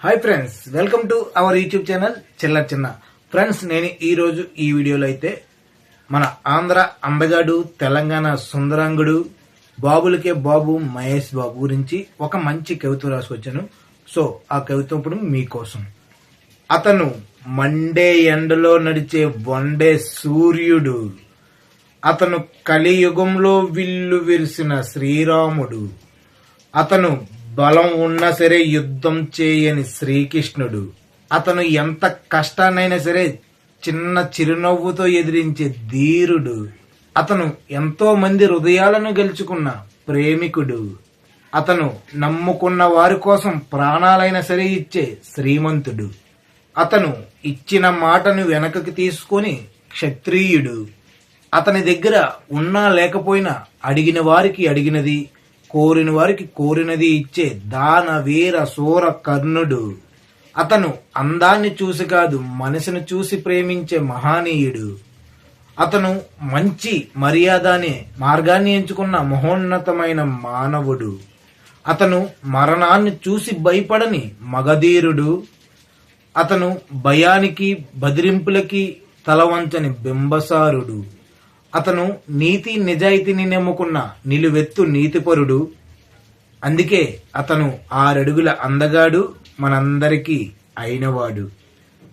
Hi friends, welcome to our YouTube channel చిల్లర చిన్న. Friends, నేను ఈరోజు ఈ వీడియోలో అయితే మన ఆంధ్ర అందగాడు, తెలంగాణ సుందరాంగుడు, బాబులకే బాబు మహేష్ బాబు గురించి ఒక మంచి కవిత రాసుకొచ్చాను. సో ఆ కవిత ఇప్పుడు మీకోసం. అతను మండే ఎండలో నడిచే వండే సూర్యుడు, అతను కలియుగంలో విల్లు విరిసిన శ్రీరాముడు, అతను బలం ఉన్నా సరే యుద్ధం చేయని శ్రీకృష్ణుడు, అతను ఎంత కష్టాన్నైనా సరే చిన్న చిరునవ్వుతో ఎదిరించే ధీరుడు, అతను ఎంతో మంది హృదయాలను గెలుచుకున్న ప్రేమికుడు, అతను నమ్ముకున్న వారి కోసం ప్రాణాలైనా సరే ఇచ్చే శ్రీమంతుడు, అతను ఇచ్చిన మాటను వెనకకి తీసుకొని క్షత్రియుడు, అతని దగ్గర ఉన్నా లేకపోయినా అడిగిన వారికి అడిగినది, కోరిన వారికి కోరినది ఇచ్చే దాన వీర శూర కర్ణుడు, అతను అందాన్ని చూసి కాదు మనసును చూసి ప్రేమించే మహానీయుడు, అతను మంచి మర్యాద అనే మార్గాన్ని ఎంచుకున్న మహోన్నతమైన మానవుడు, అతను మరణాన్ని చూసి భయపడని మగధీరుడు, అతను భయానికి బెదిరింపులకి తలవంచని బింబసారుడు, అతను నీతి నిజాయితీని నమ్ముకున్న నిలువెత్తు నీతిపరుడు, అందుకే అతను 6 అడుగుల అందగాడు, మనందరికీ అయినవాడు.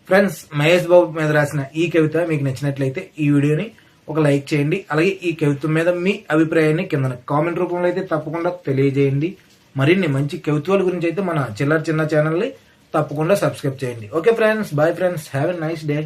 ఫ్రెండ్స్, మహేష్ బాబు మీద రాసిన ఈ కవిత మీకు నచ్చినట్లయితే ఈ వీడియోని ఒక లైక్ చేయండి. అలాగే ఈ కవిత మీద మీ అభిప్రాయాన్ని కింద కామెంట్ రూపంలో అయితే తప్పకుండా తెలియజేయండి. మరిన్ని మంచి కవిత్వాల గురించి అయితే మన చిల్లర చిన్న ఛానల్ని తప్పకుండా సబ్స్క్రైబ్ చేయండి. Okay friends, bye friends, have a nice day.